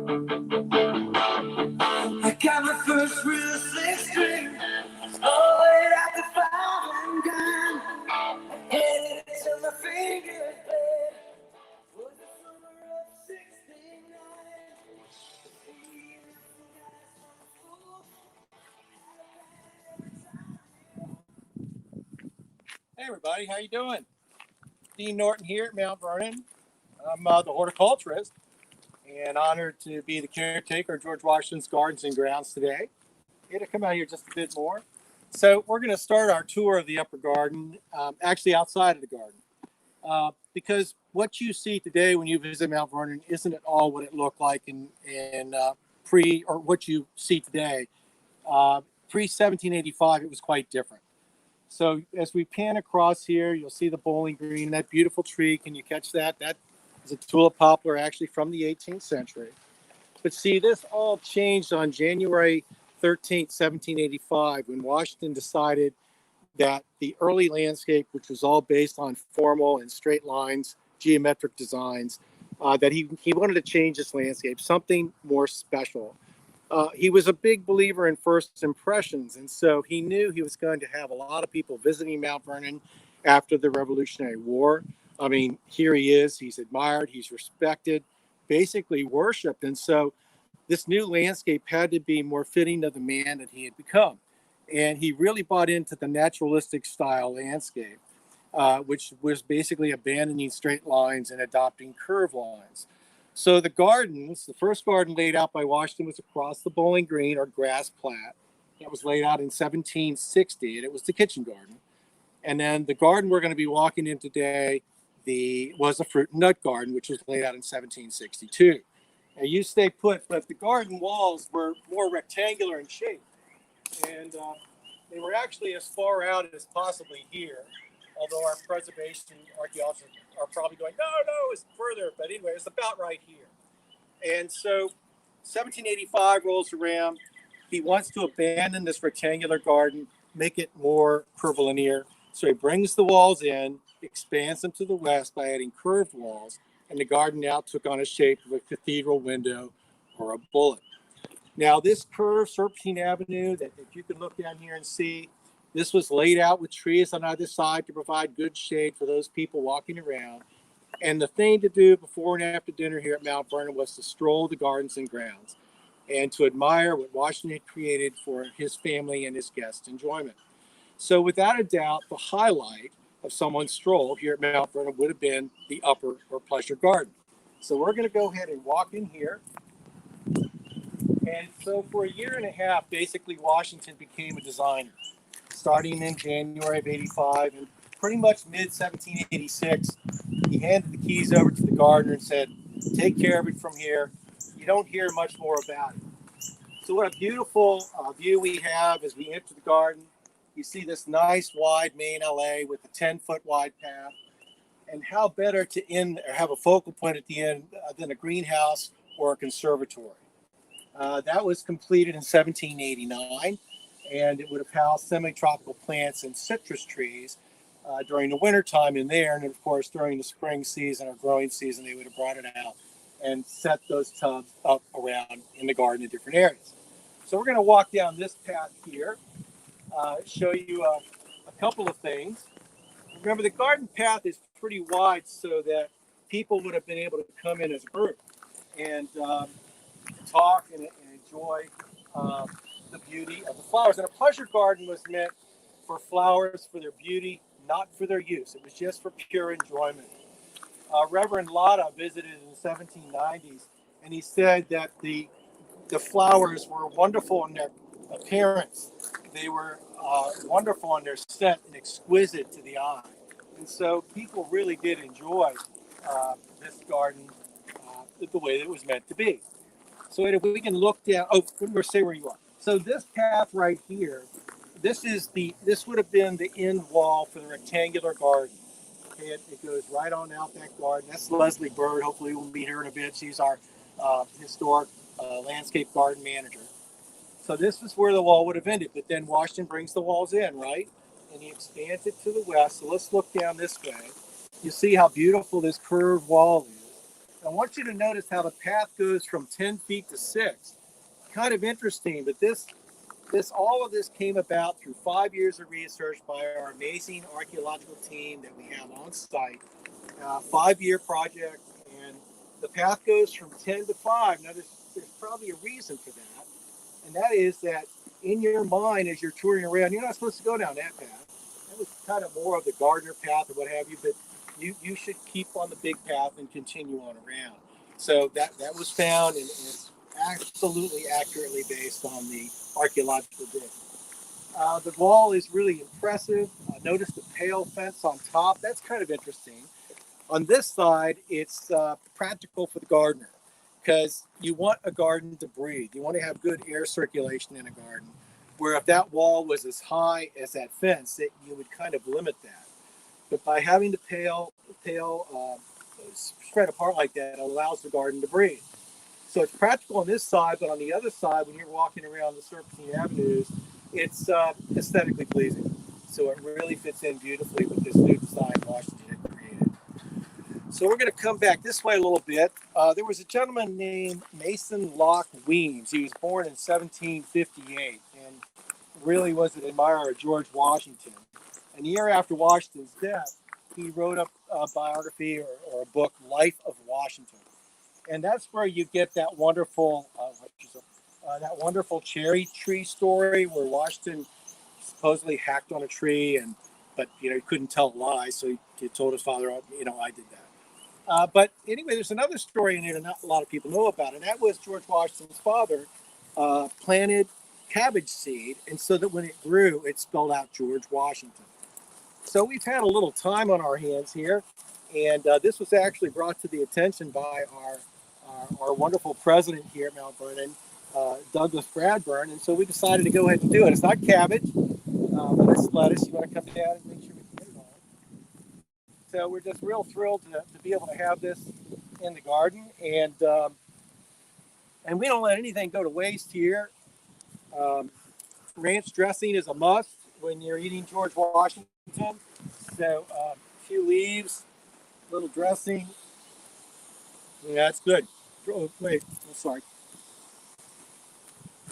I got my first real six string, started at the 5 and gun, headed to my fingers bled. Was the summer of '69. Hey everybody, how you doing? Dean Norton here at Mount Vernon. I'm the horticulturist and honored to be the caretaker of George Washington's Gardens and Grounds today. To come out here just a bit more. So we're going to start our tour of the upper garden, actually outside of the garden, because what you see today when you visit Mount Vernon isn't at all what it looked like in pre or what you see today. Pre 1785, it was quite different. So as we pan across here, you'll see the bowling green, that beautiful tree. Can you catch that? That is a tulip poplar, actually from the 18th century. But see, this all changed on January 13th, 1785, when Washington decided that the early landscape, which was all based on formal and straight lines, geometric designs, that he wanted to change this landscape, something more special. He was a big believer in first impressions, and so he knew he was going to have a lot of people visiting Mount Vernon after the Revolutionary War. I mean, here he is, he's admired, he's respected, basically worshipped, and so this new landscape had to be more fitting of the man that he had become. And he really bought into the naturalistic style landscape, which was basically abandoning straight lines and adopting curved lines. So the gardens, the first garden laid out by Washington was across the Bowling Green or grass plat. That was laid out in 1760, and it was the kitchen garden. And then the garden we're going to be walking in today was the fruit and nut garden, which was laid out in 1762. And you stay put, but the garden walls were more rectangular in shape. And they were actually as far out as possibly here, although our preservation archaeologists are probably going, no, it's further. But anyway, it's about right here. And so 1785 rolls around. He wants to abandon this rectangular garden, make it more curvilinear. So he brings the walls in, expands them to the west by adding curved walls, and the garden now took on a shape of a cathedral window or a bullet. Now, this curved Serpentine Avenue that you can look down here and see, this was laid out with trees on either side to provide good shade for those people walking around. And the thing to do before and after dinner here at Mount Vernon was to stroll the gardens and grounds and to admire what Washington had created for his family and his guests' enjoyment. So without a doubt, the highlight of someone's stroll here at Mount Vernon would have been the upper or pleasure garden. So we're going to go ahead and walk in here. And so for a year and a half, basically Washington became a designer, starting in January of 85, and pretty much mid-1786, he handed the keys over to the gardener and said, take care of it from here. You don't hear much more about it. So what a beautiful view we have as we enter the garden. You see this nice wide main alley with a 10-foot wide path. And how better to end or have a focal point at the end than a greenhouse or a conservatory. That was completed in 1789, and it would have housed semi-tropical plants and citrus trees during the wintertime in there. And of course, during the spring season or growing season, they would have brought it out and set those tubs up around in the garden in different areas. So we're going to walk down this path here, show you a couple of things. Remember, the garden path is pretty wide so that people would have been able to come in as a group and talk and enjoy the beauty of the flowers. And a pleasure garden was meant for flowers for their beauty, not for their use. It was just for pure enjoyment. Reverend Latta visited in the 1790s, and he said that the flowers were wonderful in their appearance. They were wonderful in their scent and exquisite to the eye. And so people really did enjoy this garden the way that it was meant to be. So if we can look down, or say where you are. So this path right here, this would have been the end wall for the rectangular garden. Okay, it goes right on out that garden. That's Leslie Bird. Hopefully we'll meet her in a bit. She's our historic landscape garden manager. So this is where the wall would have ended, but then Washington brings the walls in, right? And he expands it to the west. So let's look down this way. You see how beautiful this curved wall is. I want you to notice how the path goes from 10 feet to 6. Kind of interesting, but all of this came about through 5 years of research by our amazing archaeological team that we have on site. 5-year project, and the path goes from 10 to 5. Now, there's probably a reason for that, and that is that in your mind, as you're touring around, you're not supposed to go down that path. That was kind of more of the gardener path or what have you, but you should keep on the big path and continue on around. So that was found, and it's absolutely accurately based on the archaeological dig. The wall is really impressive. Notice the pale fence on top. That's kind of interesting. On this side, it's practical for the gardener because you want a garden to breathe. You want to have good air circulation in a garden. Where if that wall was as high as that fence, you would kind of limit that. But by having the pale spread apart like that, it allows the garden to breathe. So it's practical on this side, but on the other side, when you're walking around the Serpentine Avenues, it's aesthetically pleasing. So it really fits in beautifully with this new design Washington had created. So we're going to come back this way a little bit. There was a gentleman named Mason Locke Weems. He was born in 1758 and really was an admirer of George Washington. And a year after Washington's death, he wrote a biography or a book, Life of Washington. And that's where you get that wonderful cherry tree story where Washington supposedly hacked on a tree, but he couldn't tell lies, so he told his father, I did that. But anyway, there's another story in it that not a lot of people know about, and that was George Washington's father planted cabbage seed, and so that when it grew, it spelled out George Washington. So we've had a little time on our hands here, and this was actually brought to the attention by our wonderful president here at Mount Vernon, Douglas Bradburn, and so we decided to go ahead and do it. It's not cabbage, but it's lettuce. You want to come down and make sure we get it on. So we're just real thrilled to be able to have this in the garden, and we don't let anything go to waste here. Ranch dressing is a must when you're eating George Washington. So a few leaves, little dressing. Yeah, that's good. Oh, wait, I'm sorry.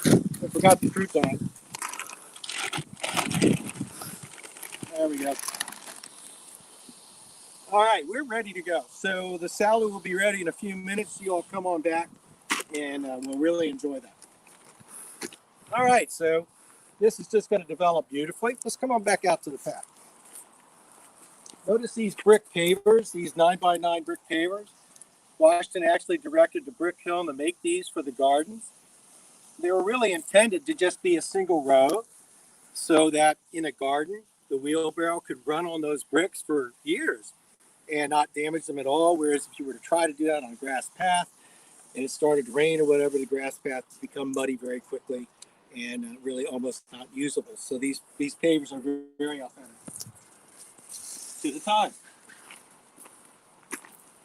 I forgot the crouton. There we go. All right, we're ready to go. So the salad will be ready in a few minutes. You all come on back, and we'll really enjoy that. All right, so this is just going to develop beautifully. Let's come on back out to the path. Notice these brick pavers, these 9x9 brick pavers. Washington actually directed the brick kiln to make these for the gardens. They were really intended to just be a single row so that in a garden, the wheelbarrow could run on those bricks for years and not damage them at all. Whereas if you were to try to do that on a grass path and it started to rain or whatever, the grass path would become muddy very quickly and really almost not usable. So these pavers are very, very authentic to the time.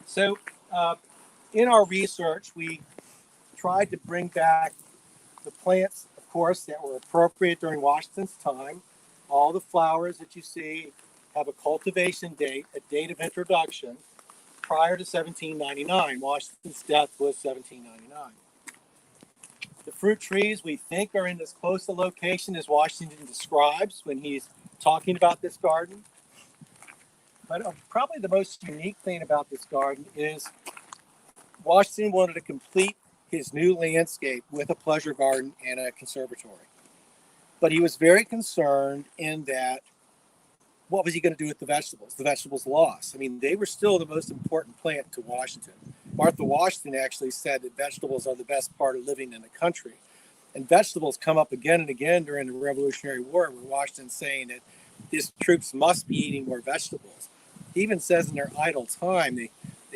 So in our research, we tried to bring back the plants, of course, that were appropriate during Washington's time. All the flowers that you see have a cultivation date, a date of introduction, prior to 1799. Washington's death was 1799. The fruit trees we think are in as close a location as Washington describes when he's talking about this garden. But probably the most unique thing about this garden is Washington wanted to complete his new landscape with a pleasure garden and a conservatory. But he was very concerned in that what was he going to do with the vegetables? The vegetables lost. I mean, they were still the most important plant to Washington. Martha Washington actually said that vegetables are the best part of living in the country. And vegetables come up again and again during the Revolutionary War, where Washington's saying that his troops must be eating more vegetables. He even says in their idle time, they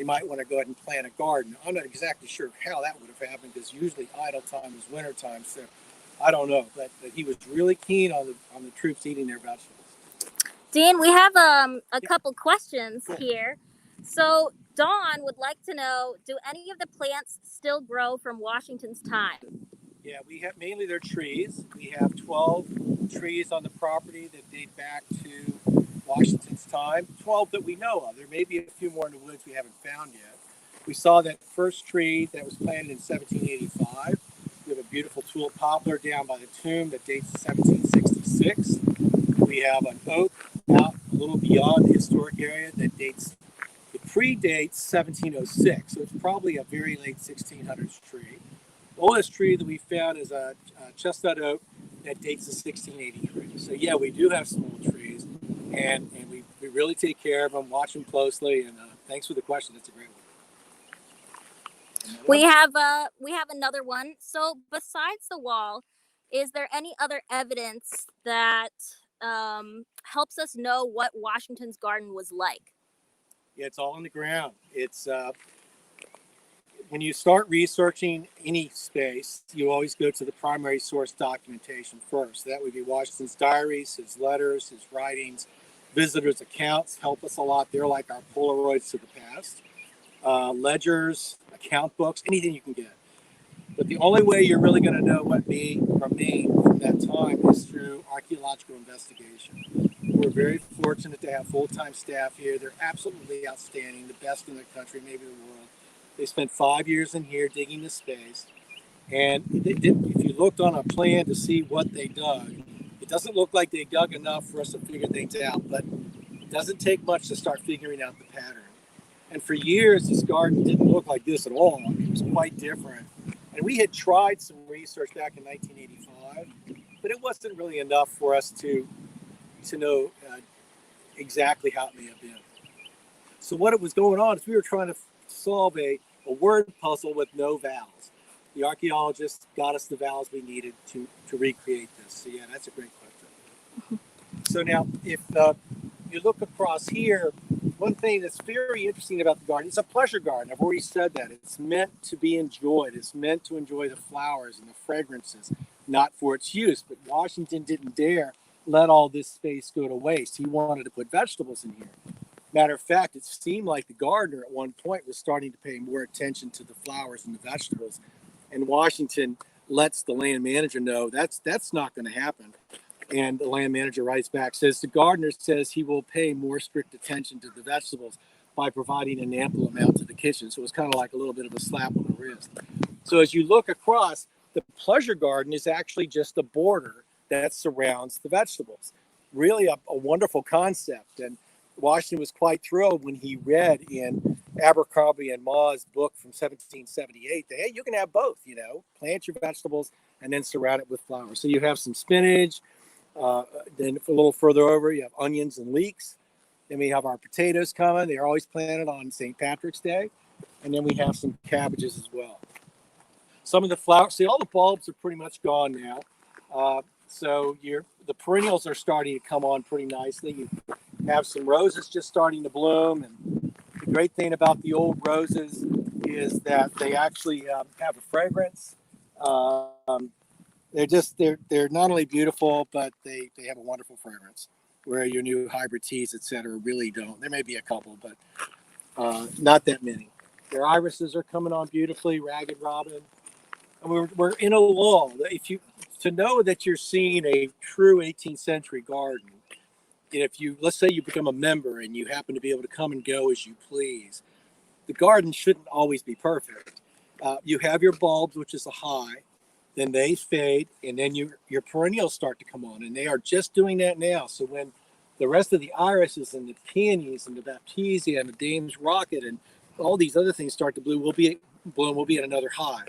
might want to go ahead and plant a garden. I'm not exactly sure how that would have happened because usually idle time is winter time. So I don't know, but he was really keen on the troops eating their vegetables. Dean, we have a couple questions here. So Dawn would like to know, do any of the plants still grow from Washington's time? Yeah, we have mainly they're trees. We have 12 trees on the property that date back to Washington's time. 12 that we know of. There may be a few more in the woods we haven't found yet. We saw that first tree that was planted in 1785. We have a beautiful tulip poplar down by the tomb that dates to 1766. We have an oak out a little beyond the historic area that predates 1706. So it's probably a very late 1600s tree. The oldest tree that we found is a chestnut oak that dates to 1683. So yeah, we do have some old trees, and we really take care of them, watch them closely, and thanks for the question. That's a great one. We have another one. So besides the wall, is there any other evidence that helps us know what Washington's garden was like? Yeah, it's all on the ground. It's when you start researching any space, you always go to the primary source documentation first. That would be Washington's diaries, his letters, his writings, visitors' accounts help us a lot. They're like our Polaroids to the past. Ledgers, account books, anything you can get. But the only way you're really going to know what from that time is through archaeological investigation. We're very fortunate to have full-time staff here. They're absolutely outstanding, the best in the country, maybe the world. They spent 5 years in here digging the space. And if you looked on a plan to see what they dug, it doesn't look like they dug enough for us to figure things out, but it doesn't take much to start figuring out the pattern. And for years, this garden didn't look like this at all. It was quite different. And we had tried some research back in 1985, but it wasn't really enough for us to know exactly how it may have been. So what was going on is we were trying to solve a word puzzle with no vowels. The archaeologists got us the vowels we needed to recreate this. So yeah, that's a great question. So now, if you look across here, one thing that's very interesting about the garden, it's a pleasure garden. I've already said that. It's meant to be enjoyed. It's meant to enjoy the flowers and the fragrances, not for its use. But Washington didn't dare let all this space go to waste. He wanted to put vegetables in here. Matter of fact, it seemed like the gardener at one point was starting to pay more attention to the flowers and the vegetables. And Washington lets the land manager know that's not going to happen. And the land manager writes back, says the gardener says he will pay more strict attention to the vegetables by providing an ample amount to the kitchen. So it's kind of like a little bit of a slap on the wrist. So as you look across, the pleasure garden is actually just a border that surrounds the vegetables. Really a wonderful concept. And Washington was quite thrilled when he read in Abercrombie and Maugh's book from 1778 that, hey, you can have both, plant your vegetables and then surround it with flowers. So you have some spinach. Then a little further over, you have onions and leeks. Then we have our potatoes coming. They're always planted on St. Patrick's Day. And then we have some cabbages as well. Some of the flowers, see, all the bulbs are pretty much gone now. So the perennials are starting to come on pretty nicely. You have some roses just starting to bloom. And the great thing about the old roses is that they actually have a fragrance. They're not only beautiful, but they have a wonderful fragrance, where your new hybrid teas, et cetera, really don't. There may be a couple, but not that many. Their irises are coming on beautifully, ragged robin. And we're in a lull. To know that you're seeing a true 18th century garden, let's say you become a member and you happen to be able to come and go as you please, the garden shouldn't always be perfect. You have your bulbs, which is a high. Then they fade, and then your perennials start to come on, and they are just doing that now. So when the rest of the irises and the peonies and the baptisia and the Dame's rocket and all these other things start to bloom, we'll be at another high,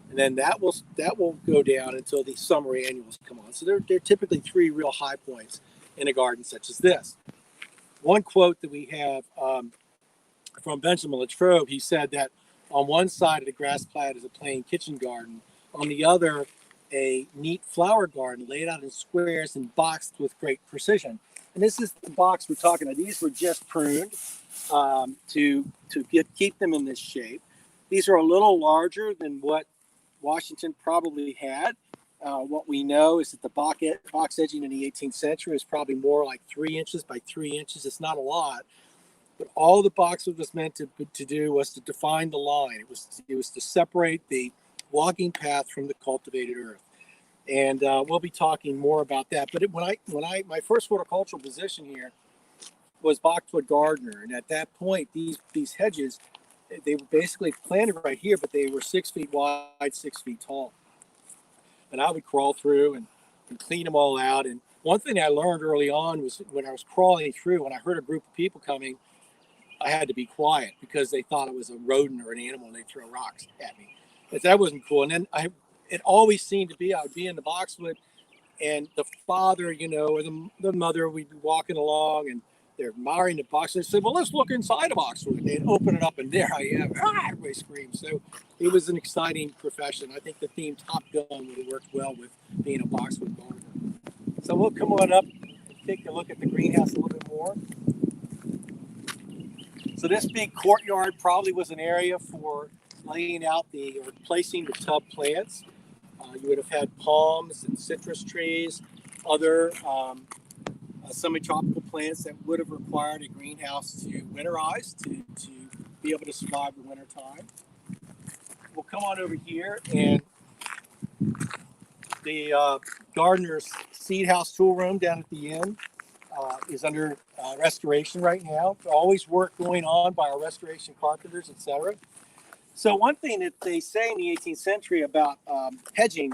and then that will go down until the summer annuals come on. So they're typically 3 real high points in a garden such as this. One quote that we have from Benjamin Latrobe, he said that on one side of the grass plat is a plain kitchen garden. On the other, a neat flower garden laid out in squares and boxed with great precision. And this is the box we're talking about. These were just pruned to keep them in this shape. These are a little larger than what Washington probably had. What we know is that the box edging in the 18th century is probably more like 3 inches by 3 inches. It's not a lot. But all the box was meant to do was to define the line. It was to separate the walking path from the cultivated earth, and we'll be talking more about that. But my first horticultural position here was boxwood gardener, and at that point, these hedges they were basically planted right here, but they were 6 feet wide, 6 feet tall. And I would crawl through and clean them all out. And one thing I learned early on was when I was crawling through, when I heard a group of people coming, I had to be quiet because they thought it was a rodent or an animal and they'd throw rocks at me. But that wasn't cool. And then it always seemed to be, I would be in the boxwood and the father, or the mother, we'd be walking along and they're admiring the boxwood. They said, well, let's look inside the boxwood. They'd open it up and there I am. Everybody screams. So it was an exciting profession. I think the theme Top Gun would have worked well with being a boxwood gardener. So we'll come on up and take a look at the greenhouse a little bit more. So this big courtyard probably was an area for laying out or placing the tub plants. You would have had palms and citrus trees, other semi-tropical plants that would have required a greenhouse to winterize to be able to survive the winter time. We'll come on over here, and the gardener's seed house tool room down at the end is under restoration right now. Always work going on by our restoration carpenters, etc. So one thing that they say in the 18th century about hedging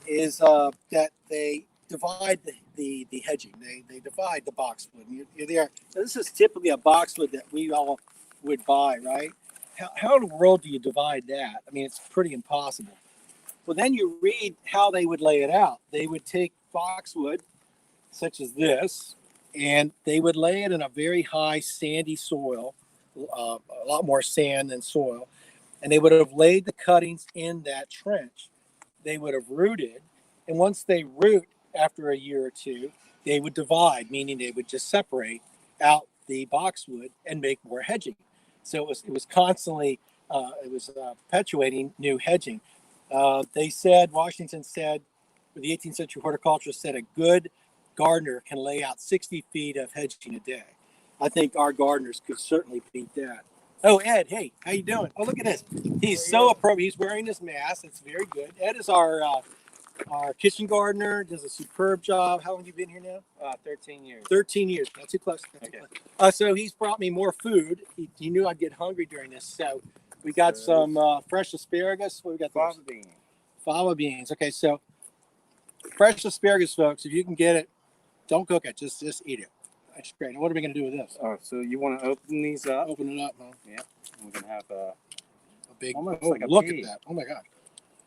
is that they divide the hedging. They divide the boxwood. You're there. This is typically a boxwood that we all would buy, right? How in the world do you divide that? I mean, it's pretty impossible. Well, then you read how they would lay it out. They would take boxwood, such as this, and they would lay it in a very high sandy soil, a lot more sand than soil, and they would have laid the cuttings in that trench. They would have rooted, and once they root after a year or two, they would divide, meaning they would just separate out the boxwood and make more hedging. So it was constantly perpetuating new hedging. Washington said, the 18th century horticulturist said, a good gardener can lay out 60 feet of hedging a day. I think our gardeners could certainly beat that. Oh, Ed, hey, how you doing? Oh, look at this. He's so appropriate. He's wearing his mask. It's very good. Ed is our kitchen gardener, does a superb job. How long have you been here now? 13 years. 13 years. Not too close. So he's brought me more food. He knew I'd get hungry during this. So we got some fresh asparagus. What we got? Fava beans. Fava beans. Okay, so fresh asparagus, folks. If you can get it, don't cook it. Just eat it. That's great. And what are we going to do with this? Oh, so you want to open these up? Open it up, huh? Yeah. We're going to have a big. almost Oh, like a look pea. at that! Oh my God.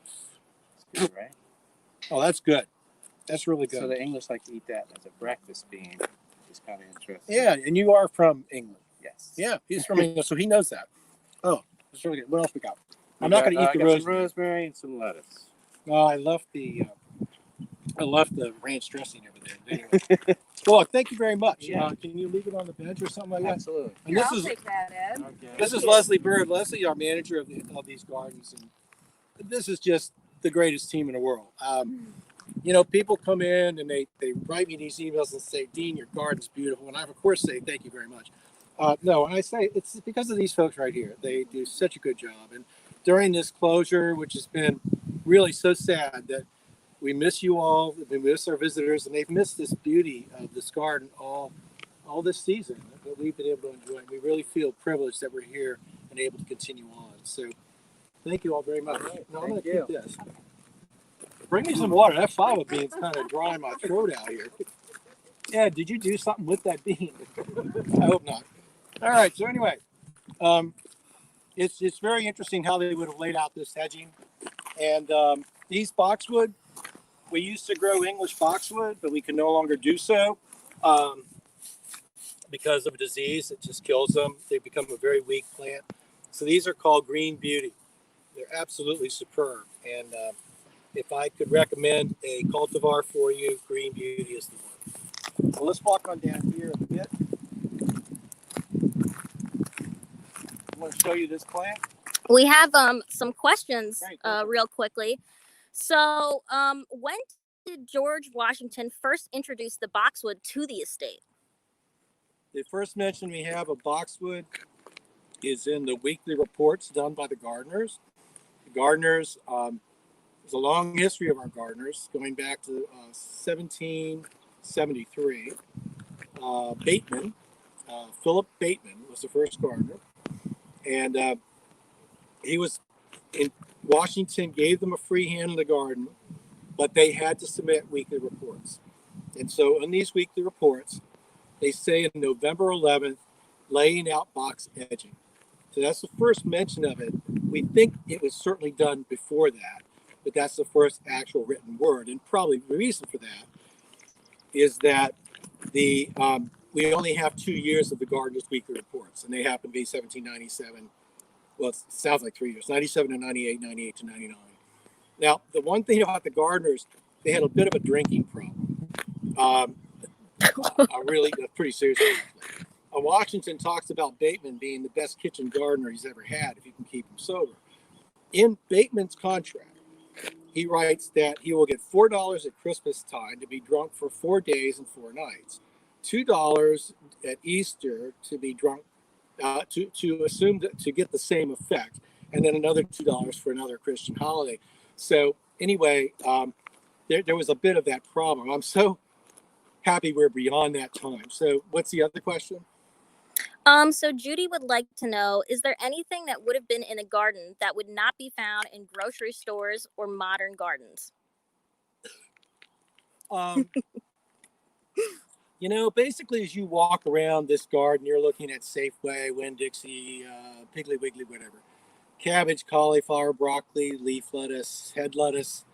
It's good, right? Oh, that's good. That's really good. So the English like to eat that as a breakfast bean. It's kind of interesting. Yeah, and you are from England. Yes. Yeah, he's from England, so he knows that. Oh, that's really good. What else we got? I'm not going to eat the rosemary. Some rosemary. rosemary and some lettuce. No, I left the ranch dressing over there. Anyway. Well, thank you very much. Yeah. Can you leave it on the bench or something like that? Absolutely. And this I'll is take that, Ed. Okay. this is Leslie Bird. Leslie, our manager of these gardens, and this is just the greatest team in the world. People come in and they write me these emails and say, Dean, your garden's beautiful, and I of course say thank you very much. No, and I say it's because of these folks right here. They do such a good job, and during this closure, which has been really so sad, that we miss you all, we miss our visitors, and they've missed this beauty of this garden all this season that we've been able to enjoy. We really feel privileged that we're here and able to continue on. So thank you all very much. All right, Now, I'm going to thank keep this. Bring me some water. That fava bean's kind of drying my throat out here. Yeah, did you do something with that bean? I hope not. All right, so anyway, it's very interesting how they would have laid out this hedging. And these boxwood, we used to grow English boxwood, but we can no longer do so because of a disease that just kills them. They become a very weak plant. So these are called Green Beauty. They're absolutely superb. And if I could recommend a cultivar for you, Green Beauty is the one. So let's walk on down here a bit. I want to show you this plant. We have some questions Great, go for it. real quickly. So when did George Washington first introduce the boxwood to the estate? The first mention we have of boxwood is in the weekly reports done by the gardeners. The gardeners, there's a long history of our gardeners going back to 1773. Bateman, Philip Bateman was the first gardener. And he was in Washington, gave them a free hand in the garden, but they had to submit weekly reports. And so in these weekly reports, they say in November 11th, laying out box edging. So that's the first mention of it. We think it was certainly done before that, but that's the first actual written word. And probably the reason for that is that the we only have 2 years of the gardener's weekly reports, and they happen to be 1797. Well, it sounds like 3 years, 97 to 98, 98 to 99. Now, the one thing about the gardeners, they had a bit of a drinking problem. A pretty serious one, actually. Washington talks about Bateman being the best kitchen gardener he's ever had if you can keep him sober. In Bateman's contract, he writes that he will get $4 at Christmas time to be drunk for 4 days and 4 nights, $2 at Easter to be drunk, to assume that, to get the same effect, and then another $2 for another Christian holiday. So anyway, there was a bit of that problem. I'm so happy we're beyond that time. So what's the other question? So Judy would like to know, is there anything that would have been in a garden that would not be found in grocery stores or modern gardens? Basically, as you walk around this garden, you're looking at Safeway, Winn-Dixie, Piggly Wiggly, whatever. Cabbage, cauliflower, broccoli, leaf lettuce, head lettuce,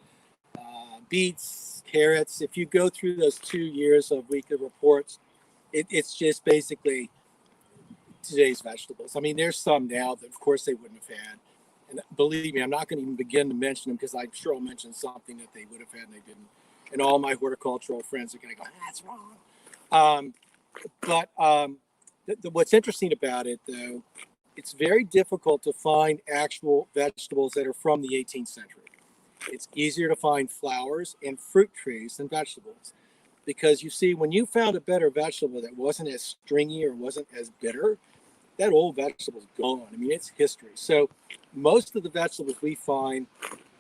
beets, carrots. If you go through those 2 years of weekly reports, it's just basically today's vegetables. I mean, there's some now that, of course, they wouldn't have had. And believe me, I'm not going to even begin to mention them because I'm sure I'll mention something that they would have had and they didn't. And all my horticultural friends are going to go, that's wrong. What's interesting about it, though, it's very difficult to find actual vegetables that are from the 18th century. It's easier to find flowers and fruit trees than vegetables. Because you see, when you found a better vegetable that wasn't as stringy or wasn't as bitter, that old vegetable's gone. I mean, it's history. So most of the vegetables we find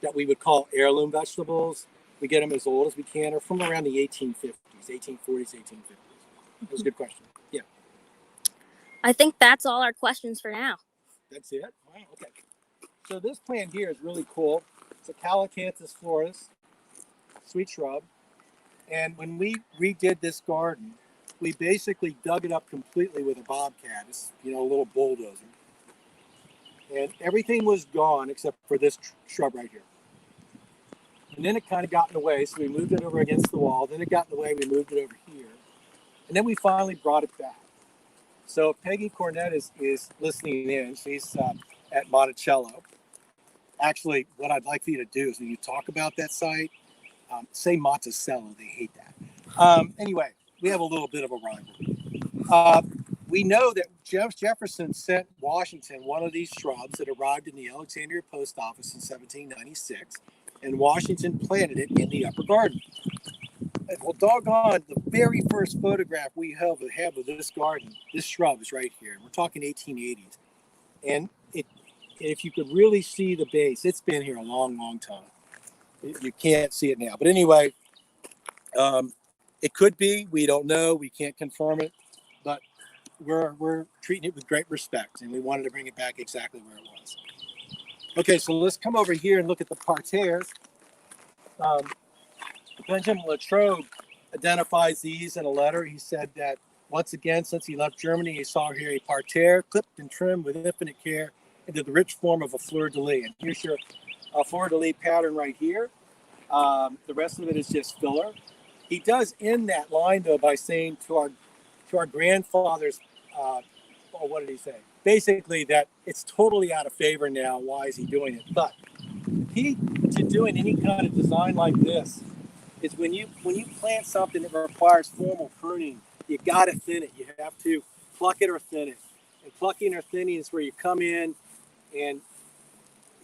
that we would call heirloom vegetables, we get them as old as we can, are from around the 1850s, 1840s, 1850s. That was a good question. Yeah. I think that's all our questions for now. That's it? Wow, okay. So this plant here is really cool. It's a Calycanthus floris, sweet shrub. And when we redid this garden, we basically dug it up completely with a bobcat, a little bulldozer. And everything was gone except for this shrub right here. And then it kind of got in the way, so we moved it over against the wall. Then it got in the way, we moved it over here. And then we finally brought it back. So Peggy Cornett is listening in. She's at Monticello. Actually, what I'd like for you to do is when you talk about that site, say Monticello. They hate that. Anyway, we have a little bit of a rivalry. We know that Jefferson sent Washington one of these shrubs that arrived in the Alexandria Post Office in 1796, and Washington planted it in the upper garden. Well, doggone, the very first photograph we have of this garden, this shrub is right here. We're talking 1880s. And if you could really see the base, it's been here a long, long time. You can't see it now. But anyway, it could be. We don't know. We can't confirm it. But we're treating it with great respect, and we wanted to bring it back exactly where it was. Okay, so let's come over here and look at the parterres. Benjamin Latrobe identifies these in a letter. He said that once again, since he left Germany, he saw here a parterre clipped and trimmed with infinite care into the rich form of a fleur-de-lis. And here's your fleur-de-lis pattern right here. The rest of it is just filler. He does end that line, though, by saying to our grandfathers, what did he say? Basically that it's totally out of favor now. Why is he doing it? But to doing any kind of design like this is when you plant something that requires formal pruning, you got to thin it. You have to pluck it or thin it. And plucking or thinning is where you come in and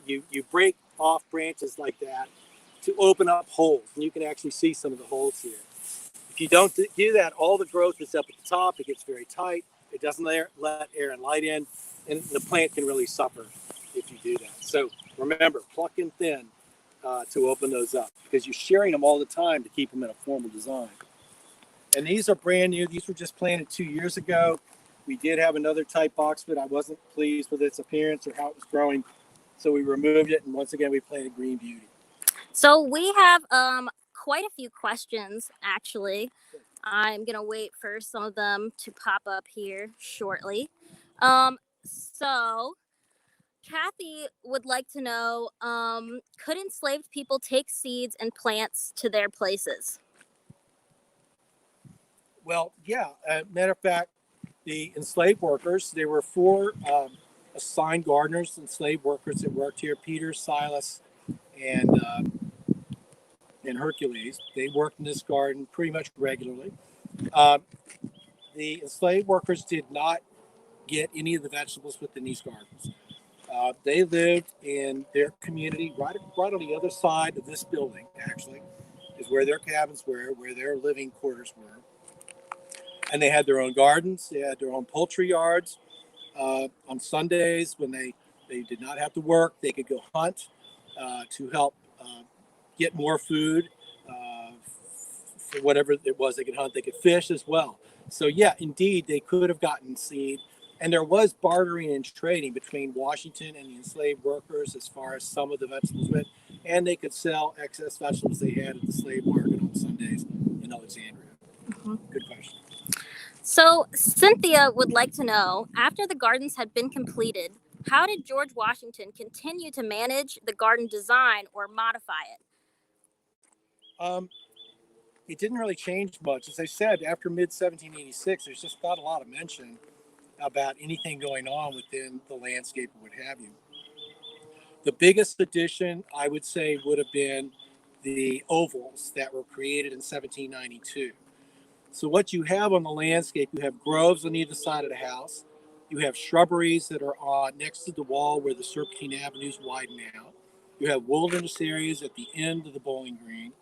you break off branches like that to open up holes. And you can actually see some of the holes here. If you don't do that, all the growth is up at the top. It gets very tight. It doesn't let air and light in. And the plant can really suffer if you do that. So remember, pluck and thin to open those up, because you're shearing them all the time to keep them in a formal design. And these are brand new. These were just planted 2 years ago. We did have another type box, but I wasn't pleased with its appearance or how it was growing. So we removed it, and once again, we planted Green Beauty. So we have quite a few questions actually. I'm gonna wait for some of them to pop up here shortly. So Kathy would like to know, could enslaved people take seeds and plants to their places? Well, yeah. Matter of fact, the enslaved workers, there were four assigned gardeners, enslaved workers that worked here: Peter, Silas, and Hercules. They worked in this garden pretty much regularly. Um, the enslaved workers did not get any of the vegetables within these gardens. They lived in their community right on the other side of this building, actually, is where their cabins were, where their living quarters were. And they had their own gardens, they had their own poultry yards. On Sundays, when they did not have to work, they could go hunt to help get more food for whatever it was they could hunt. They could fish as well. So, yeah, indeed, they could have gotten seed. And there was bartering and trading between Washington and the enslaved workers as far as some of the vegetables went. And they could sell excess vegetables they had at the slave market on Sundays in Alexandria. Mm-hmm. Good question. So Cynthia would like to know, after the gardens had been completed, how did George Washington continue to manage the garden design or modify it? It didn't really change much. As I said, after mid 1786, there's just not a lot of mention about anything going on within the landscape or what have you. The biggest addition, I would say, would have been the ovals that were created in 1792. So what you have on the landscape, you have groves on either side of the house. You have shrubberies that are next to the wall where the Serpentine Avenues widen out. You have wilderness areas at the end of the Bowling Green.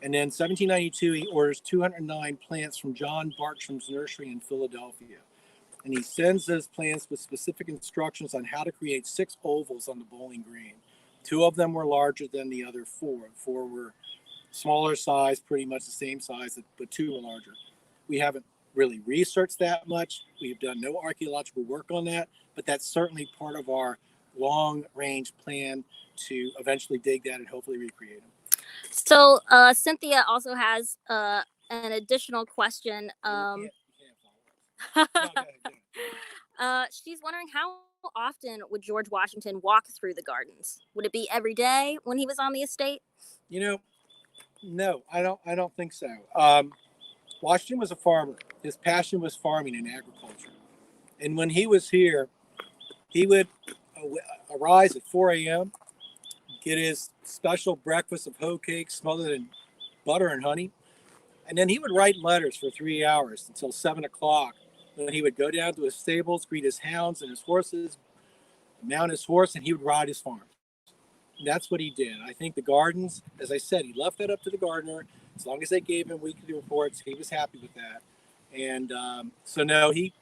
And then 1792, he orders 209 plants from John Bartram's nursery in Philadelphia. And he sends those plants with specific instructions on how to create 6 ovals on the Bowling Green. 2 of them were larger than the other 4. 4 were smaller size, pretty much the same size, but 2 were larger. We haven't really researched that much. We have done no archaeological work on that, but that's certainly part of our long-range plan to eventually dig that and hopefully recreate them. So Cynthia also has an additional question. You can't follow us. No, go ahead. She's wondering, how often would George Washington walk through the gardens? Would it be every day when he was on the estate? You know, no, I don't think so. Washington was a farmer. His passion was farming and agriculture. And when he was here, he would arise at 4 a.m., get his special breakfast of hoe cakes smothered in butter and honey. And then he would write letters for 3 hours until 7 o'clock. Then he would go down to his stables, greet his hounds and his horses, mount his horse, and he would ride his farm. And that's what he did. I think the gardens, as I said, he left that up to the gardener. As long as they gave him weekly reports, he was happy with that. And so no, he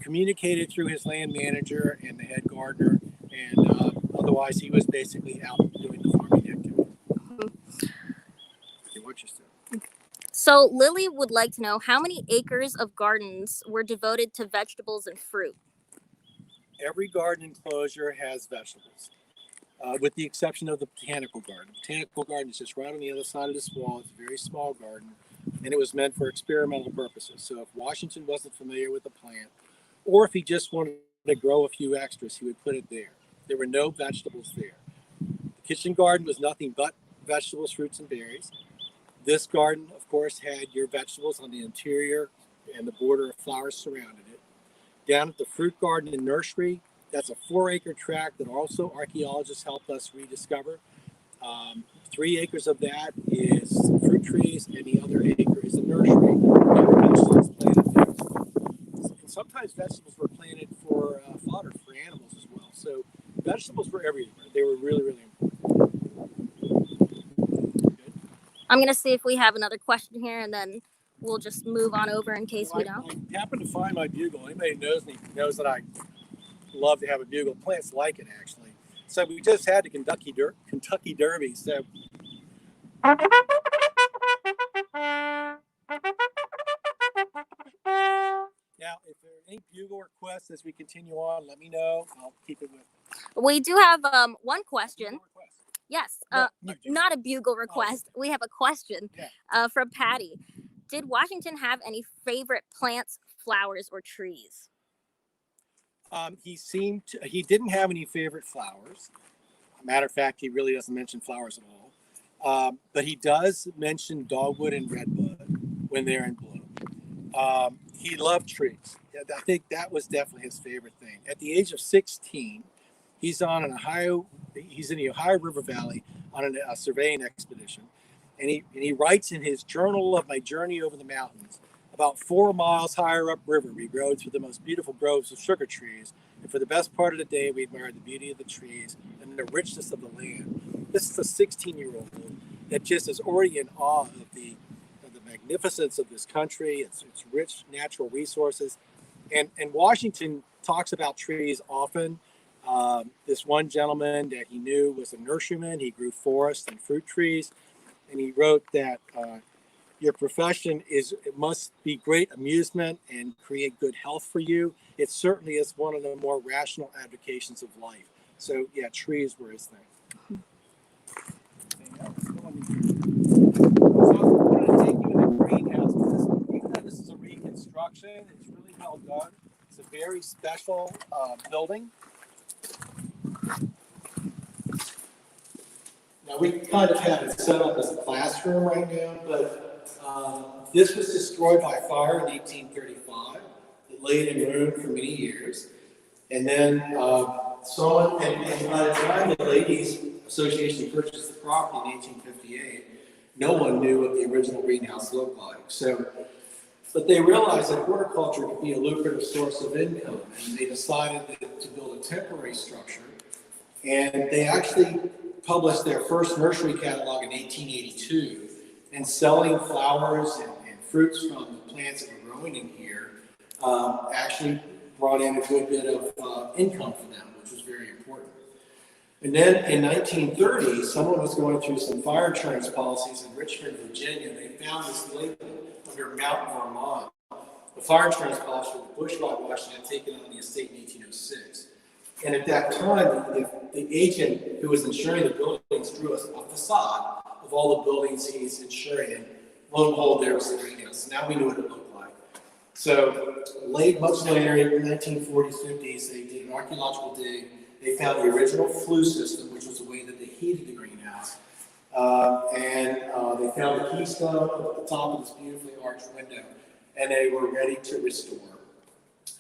communicated through his land manager and the head gardener, and otherwise he was basically out doing the farming activity. Okay, watch yourself. So Lily would like to know, how many acres of gardens were devoted to vegetables and fruit? Every garden enclosure has vegetables, with the exception of the botanical garden. The botanical garden is just right on the other side of this wall. It's a very small garden, and it was meant for experimental purposes. So if Washington wasn't familiar with the plant, or if he just wanted to grow a few extras, he would put it there. There were no vegetables there. The kitchen garden was nothing but vegetables, fruits, and berries. This garden, of course, had your vegetables on the interior, and the border of flowers surrounded it. Down at the fruit garden and nursery, that's a 4-acre tract that also archaeologists helped us rediscover. 3 acres of that is fruit trees, and the other acre is a nursery. There were vegetables planted there. And sometimes vegetables were planted for fodder for animals as well. So vegetables were everywhere. They were really, really important. Good. I'm going to see if we have another question here, and then we'll just move on over in case we don't. I happened to find my bugle. Anybody who knows me knows that I love to have a bugle. Plants like it, actually. So we just had the Kentucky Derby. So Now, if there are any bugle requests as we continue on, let me know. I'll keep it with We do have one question. bugle requests. Yes, No, you do. not a bugle request. We have a question Yeah. from Patty. Did Washington have any favorite plants, flowers, or trees? He didn't have any favorite flowers. Matter of fact, he really doesn't mention flowers at all. But he does mention dogwood and redbud when they're in bloom. He loved trees. I think that was definitely his favorite thing. At the age of 16, he's in the Ohio River Valley on a surveying expedition. And he writes in his journal of my journey over the mountains, about 4 miles higher upriver, we rode through the most beautiful groves of sugar trees. And for the best part of the day, we admired the beauty of the trees and the richness of the land. This is a 16-year-old that just is already in awe of the magnificence of this country, its rich natural resources. And Washington talks about trees often. This one gentleman that he knew was a nurseryman. He grew forest and fruit trees. And he wrote that your profession it must be great amusement and create good health for you. It certainly is one of the more rational avocations of life. So yeah, trees were his thing. So I wanted to take you in the greenhouse because even though this is a reconstruction, it's really well done. It's a very special building. Now we kind of have it set up as a classroom right now, but this was destroyed by fire in 1835. It laid in ruin for many years. And then and by the time the Ladies Association purchased the property in 1858, no one knew what the original greenhouse looked like. But they realized that horticulture could be a lucrative source of income, and they decided to build a temporary structure. And they actually published their first nursery catalog in 1882, and selling flowers and fruits from the plants that were growing in here actually brought in a good bit of income for them, which was very important. And then in 1930, someone was going through some fire insurance policies in Richmond, Virginia, and they found this label under Mountain, Vermont. The fire insurance policy for Bushwick, Washington, had taken on the estate in 1806. And at that time, the agent who was insuring the buildings drew us a facade of all the buildings he's insuring. And lo and behold, there was the greenhouse. Now we knew what it looked like. So much later, in the 1940s, 50s, they did an archaeological dig. They found the original flue system, which was the way that they heated the greenhouse. And they found the keystone at the top of this beautifully arched window. And they were ready to restore.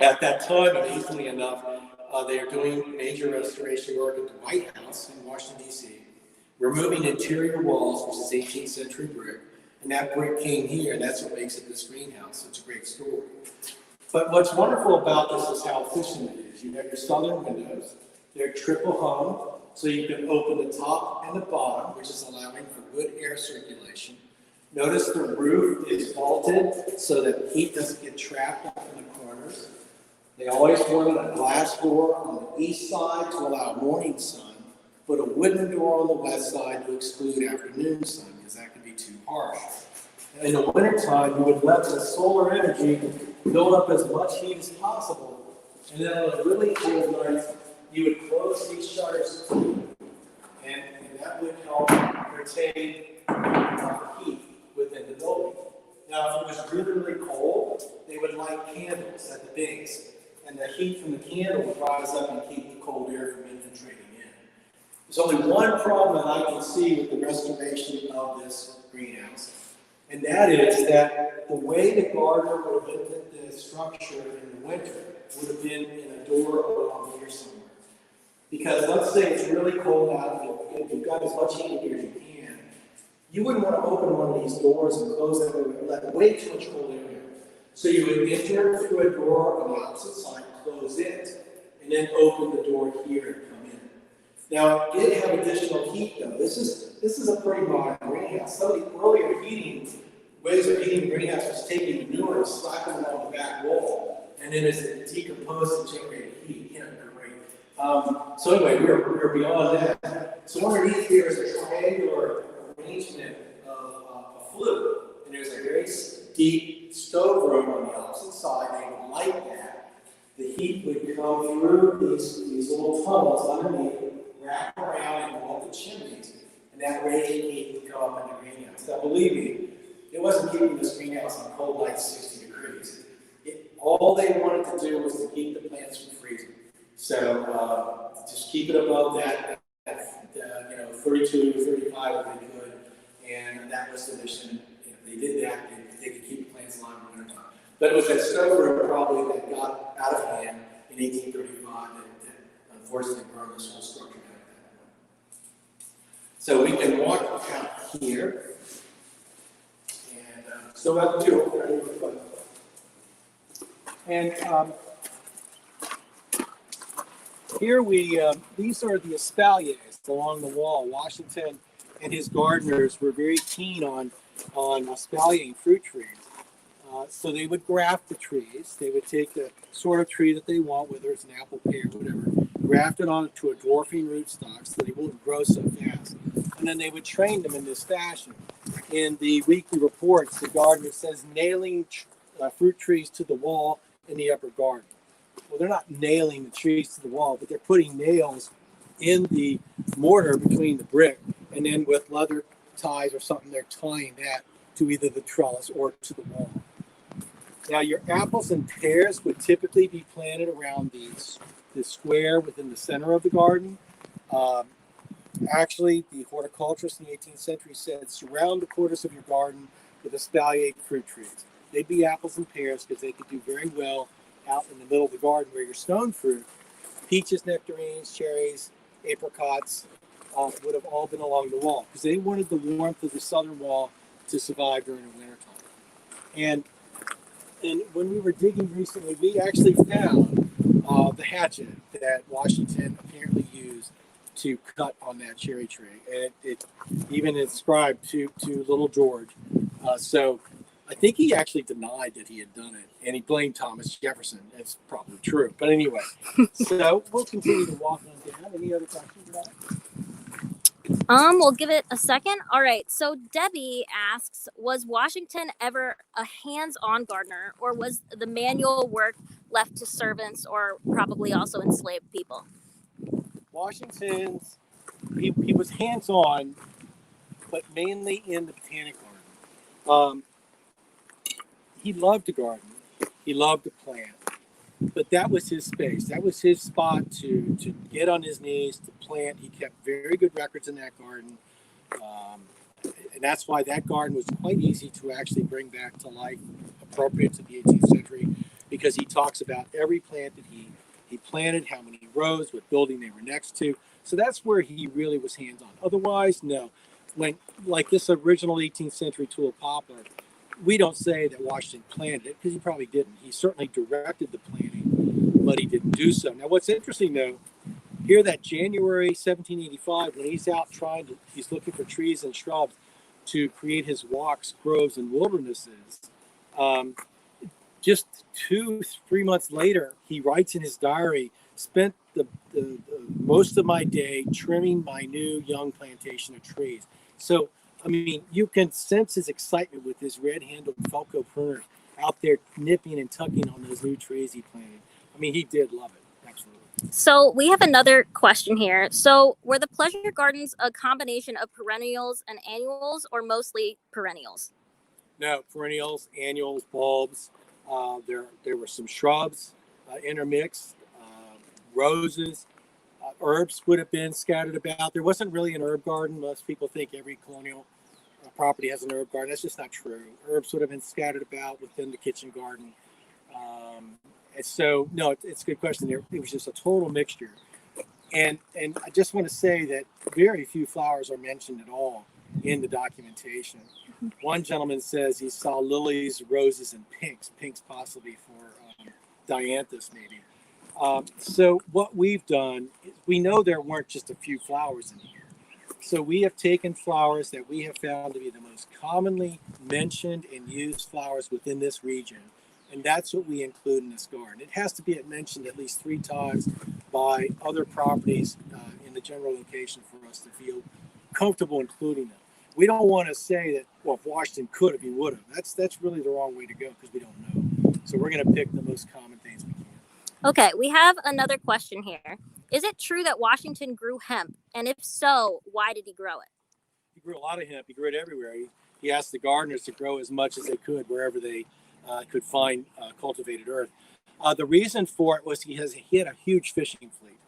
At that time, amazingly enough, they are doing major restoration work at the White House in Washington, D.C., removing interior walls, which is 18th century brick, and that brick came here, and that's what makes it this greenhouse. It's a great story. But what's wonderful about this is how efficient it is. You have your southern windows. They're triple hung, so you can open the top and the bottom, which is allowing for good air circulation. Notice the roof is vaulted so that heat doesn't get trapped up in the corners. They always wanted a glass door on the east side to allow morning sun, but a wooden door on the west side to exclude afternoon sun, because that could be too harsh. In the wintertime, you would let the solar energy build up as much heat as possible, and then on a really cold night, you would close these shutters too, and that would help retain heat within the building. Now, if it was really, really cold, they would light candles at the base, and the heat from the candle would rise up and keep the cold air from infiltrating in. There's only one problem that I can see with the restoration of this greenhouse, and that is that the way the gardener would have looked at the structure in the winter would have been in a door along here somewhere. Because let's say it's really cold out, if you've got as much heat in here as you can, you wouldn't want to open one of these doors and close them and let way too much cold air in. So you would enter through a door on the opposite side, close it, and then open the door here and come in. Now, it did have additional heat though. This is a pretty modern greenhouse. Some of the earlier ways of heating the greenhouse was taking manure and slapping it on the back wall, and then as it decomposed and generated heat. Great. So anyway, we're beyond that. So underneath here is a triangular arrangement of a flue, and there's a very deep stove room on the opposite side. They would light heat would come through these little tunnels underneath, wrap around and go up the chimneys, and that radiant heat would come up in the greenhouse. Now, believe me, it wasn't keeping this greenhouse on cold nights 60 degrees. All they wanted to do was to keep the plants from freezing. So just keep it above that 32, 35 if they could, and that was the mission. If they did that, they could keep the plants alive in the wintertime. But it was that stove room probably that got out of hand in 1835 that unfortunately burned this whole structure down at that point. So we can walk out here, and so that's two. And here these are the espaliers along the wall. Washington and his gardeners were very keen on espaliering fruit trees. So they would graft the trees. They would take the sort of tree that they want, whether it's an apple, pear, whatever, graft it onto a dwarfing rootstock so that it wouldn't grow so fast. And then they would train them in this fashion. In the weekly reports, the gardener says nailing fruit trees to the wall in the upper garden. Well, they're not nailing the trees to the wall, but they're putting nails in the mortar between the brick, and then with leather ties or something, they're tying that to either the trellis or to the wall. Now, your apples and pears would typically be planted around the square within the center of the garden. Actually, the horticulturist in the 18th century said, surround the quarters of your garden with espaliered fruit trees. They'd be apples and pears because they could do very well out in the middle of the garden where your stone fruit, peaches, nectarines, cherries, apricots, would have all been along the wall because they wanted the warmth of the southern wall to survive during the wintertime. And when we were digging recently, we actually found the hatchet that Washington apparently used to cut on that cherry tree. And it even inscribed to little George. So I think he actually denied that he had done it, and he blamed Thomas Jefferson. It's probably true. But anyway, so we'll continue to walk on down. Any other questions about it? We'll give it a second. All right. So Debbie asks, was Washington ever a hands-on gardener, or was the manual work left to servants or probably also enslaved people? Washington's, he was hands-on, but mainly in the botanic garden. He loved to garden. He loved to plant. But that was his space. That was his spot to get on his knees, to plant. He kept very good records in that garden. And that's why that garden was quite easy to actually bring back to life, appropriate to the 18th century, because he talks about every plant that he planted, how many rows, what building they were next to. So that's where he really was hands-on. Otherwise, no. When, like this original 18th century tulip poplar, we don't say that Washington planted it because he probably didn't. He certainly directed the planting, but he didn't do so. Now, what's interesting though, here that January 1785, when he's out he's looking for trees and shrubs to create his walks, groves, and wildernesses. Just 2-3 months later, he writes in his diary, spent the most of my day trimming my new young plantation of trees. So, I mean, you can sense his excitement with his red-handled Felco pruner out there nipping and tucking on those new trees he planted. I mean, he did love it, absolutely. So we have another question here. So were the pleasure gardens a combination of perennials and annuals, or mostly perennials? No, perennials, annuals, bulbs. There were some shrubs intermixed, roses. Herbs would have been scattered about. There wasn't really an herb garden. Most people think every colonial property has an herb garden. That's just not true. Herbs would have been scattered about within the kitchen garden. And so, no, it's a good question. It was just a total mixture. And I just want to say that very few flowers are mentioned at all in the documentation. One gentleman says he saw lilies, roses, and pinks possibly for dianthus maybe. So what we've done, we know there weren't just a few flowers in here. So we have taken flowers that we have found to be the most commonly mentioned and used flowers within this region. And that's what we include in this garden. It has to be mentioned at least 3 times by other properties in the general location for us to feel comfortable including them. We don't want to say that, well, if Washington could have, he would have. That's really the wrong way to go because we don't know. So we're going to pick the most common things we can. Okay, we have another question here. Is it true that Washington grew hemp? And if so, why did he grow it? He grew a lot of hemp. He grew it everywhere. He asked the gardeners to grow as much as they could wherever they could find cultivated earth. The reason for it was he had a huge fishing fleet.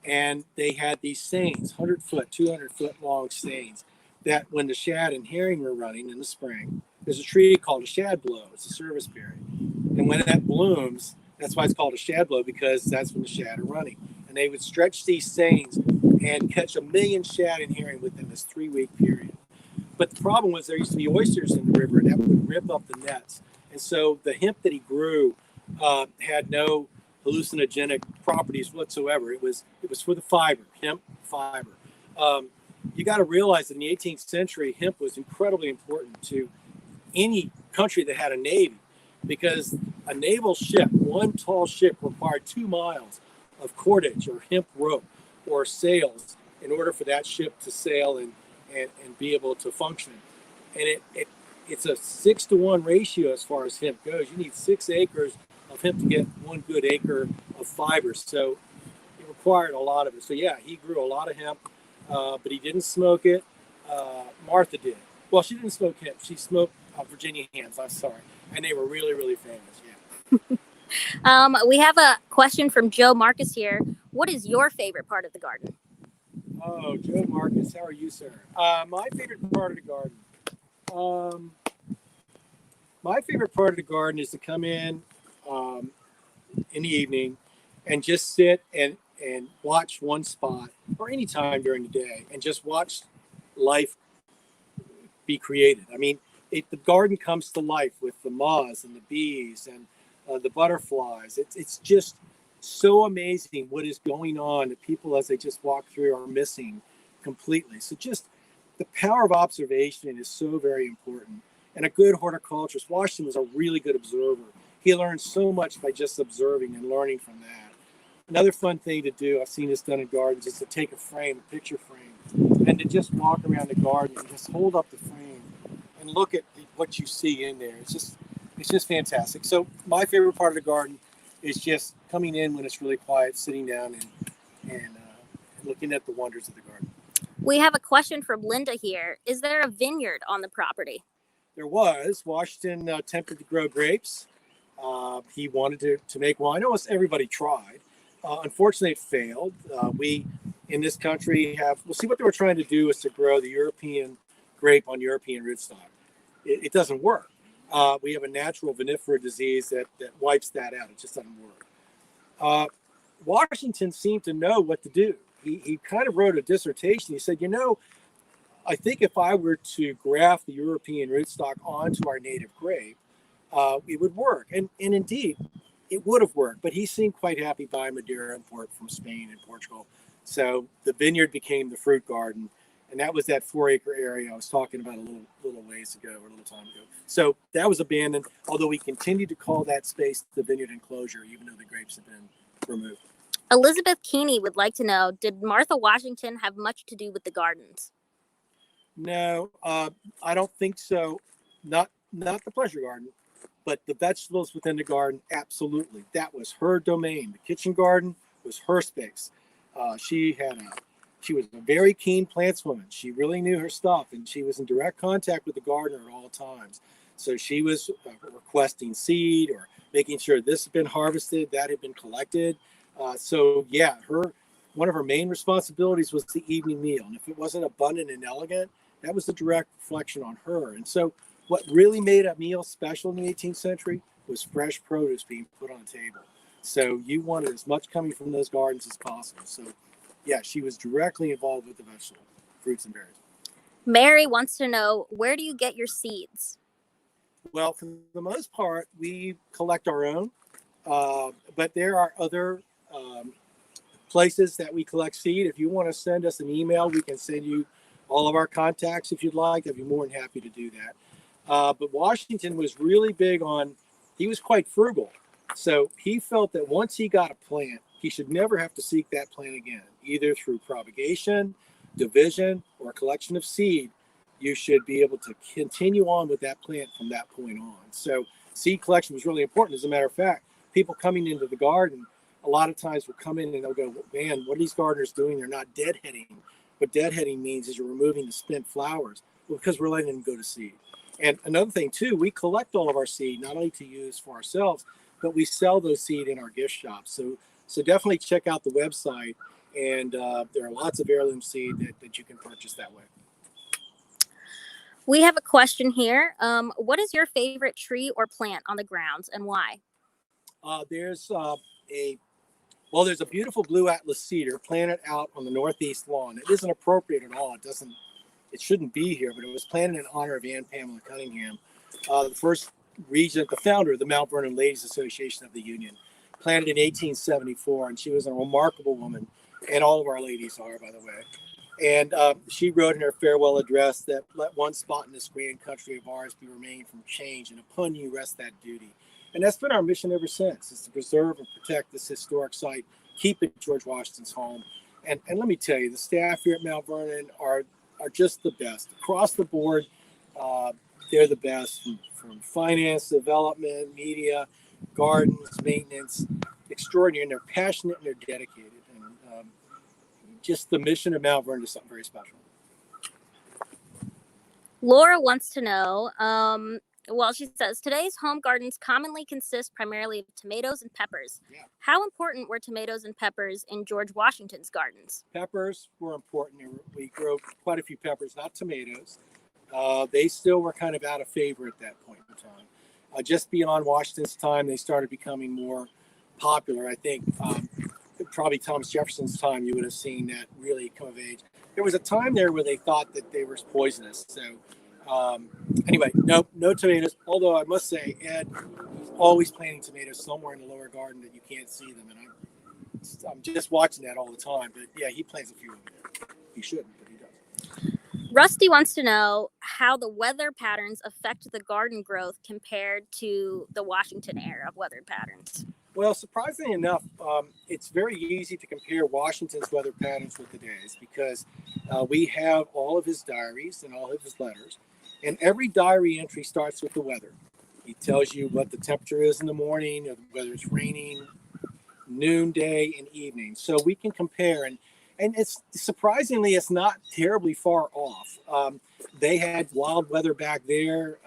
And they had these seines, 100-foot, 200-foot long seines, that when the shad and herring were running in the spring, there's a tree called a shad blow. It's a service berry. And when that blooms, that's why it's called a shad blow, because that's when the shad are running. And they would stretch these seines and catch 1 million shad and herring within this 3-week period. But the problem was there used to be oysters in the river, and that would rip up the nets. And so the hemp that he grew had no hallucinogenic properties whatsoever. It was for the fiber, hemp fiber. You got to realize that in the 18th century, hemp was incredibly important to any country that had a navy, because a naval ship, one tall ship, required 2 miles of cordage or hemp rope or sails in order for that ship to sail and be able to function. And it's a 6-to-1 ratio as far as hemp goes. You need 6 acres of hemp to get 1 good acre of fiber. So it required a lot of it. So yeah, he grew a lot of hemp, but he didn't smoke it. Martha did. Well, she didn't smoke hemp. She smoked Virginia hams. I'm sorry. And they were really, really famous. Yeah. We have a question from Joe Marcus here. What is your favorite part of the garden? Oh, Joe Marcus, how are you, sir? My favorite part of the garden. My favorite part of the garden is to come in the evening and just sit and watch one spot, or any time during the day, and just watch life be created. I mean, the garden comes to life with the moths and the bees and the butterflies. It's just so amazing what is going on that people, as they just walk through, are missing completely. So just the power of observation is so very important. And a good horticulturist, Washington was a really good observer. He learned so much by just observing and learning from that. Another fun thing to do, I've seen this done in gardens, is to take a picture frame, and to just walk around the garden and just hold up the frame and look at what you see in there. It's just fantastic. So my favorite part of the garden is just coming in when it's really quiet, sitting down and looking at the wonders of the garden. We have a question from Linda here. Is there a vineyard on the property? There was. Washington attempted to grow grapes. He wanted to make wine. Almost everybody tried. Unfortunately, it failed. We, in this country, we'll see what they were trying to do is to grow the European grape on European rootstock. It doesn't work. We have a natural vinifera disease that wipes that out. It just doesn't work. Washington seemed to know what to do. He kind of wrote a dissertation. He said, I think if I were to graft the European rootstock onto our native grape, it would work. And indeed, it would have worked. But he seemed quite happy buying Madeira import from Spain and Portugal. So the vineyard became the fruit garden. And that was that 4-acre area I was talking about a little ways ago, or a little time ago. So that was abandoned, although we continue to call that space the vineyard enclosure, even though the grapes have been removed. Elizabeth Keeney would like to know, did Martha Washington have much to do with the gardens? No, I don't think so. Not the pleasure garden, but the vegetables within the garden, absolutely. That was her domain. The kitchen garden was her space. She was a very keen plantswoman. She really knew her stuff, and she was in direct contact with the gardener at all times. So she was requesting seed or making sure this had been harvested, that had been collected. So yeah, one of her main responsibilities was the evening meal. And if it wasn't abundant and elegant, that was a direct reflection on her. And so what really made a meal special in the 18th century was fresh produce being put on the table. So you wanted as much coming from those gardens as possible. So yeah, she was directly involved with the vegetable, fruits and berries. Mary wants to know, where do you get your seeds? Well, for the most part, we collect our own, but there are other places that we collect seed. If you want to send us an email, we can send you all of our contacts if you'd like. I'd be more than happy to do that. But Washington was really big he was quite frugal. So he felt that once he got a plant, he should never have to seek that plant again, either through propagation, division, or collection of seed. You should be able to continue on with that plant from that point on. So seed collection was really important. As a matter of fact, people coming into the garden, a lot of times will come in and they'll go, man, what are these gardeners doing? They're not deadheading. What deadheading means is you're removing the spent flowers, well, because we're letting them go to seed. And another thing too, we collect all of our seed, not only to use for ourselves, but we sell those seed in our gift shop. So definitely check out the website, and there are lots of heirloom seed that you can purchase that way. We have a question here. What is your favorite tree or plant on the grounds, and why? There's a beautiful blue Atlas cedar planted out on the northeast lawn. It isn't appropriate at all. It shouldn't be here, but it was planted in honor of Anne Pamela Cunningham, the first regent, the founder of the Mount Vernon Ladies Association of the Union, planted in 1874, and she was a remarkable woman, and all of our ladies are, by the way. And she wrote in her farewell address that let one spot in this grand country of ours be remained from change, and upon you rest that duty. And that's been our mission ever since, is to preserve and protect this historic site, keep it George Washington's home. And let me tell you, the staff here at Mount Vernon are just the best. Across the board, they're the best, from finance, development, media, gardens, maintenance, extraordinary. And they're passionate and they're dedicated. And just the mission of Mount Vernon is something very special. Laura wants to know, she says, today's home gardens commonly consist primarily of tomatoes and peppers. Yeah. How important were tomatoes and peppers in George Washington's gardens? Peppers were important. We grew quite a few peppers, not tomatoes. They still were kind of out of favor at that point in time. Just beyond Washington's time, they started becoming more popular. I think probably Thomas Jefferson's time, you would have seen that really come of age. There was a time there where they thought that they were poisonous. So anyway, no tomatoes. Although I must say, Ed is always planting tomatoes somewhere in the lower garden that you can't see them. And I'm just watching that all the time. But yeah, he plants a few of them there. He shouldn't, but he does. Rusty wants to know how the weather patterns affect the garden growth compared to the Washington era of weather patterns. Well, surprisingly enough, it's very easy to compare Washington's weather patterns with today's, because we have all of his diaries and all of his letters. And every diary entry starts with the weather. He tells you what the temperature is in the morning, or whether it's raining, noonday, and evening. So we can compare. And it's surprisingly, it's not terribly far off. They had wild weather back there.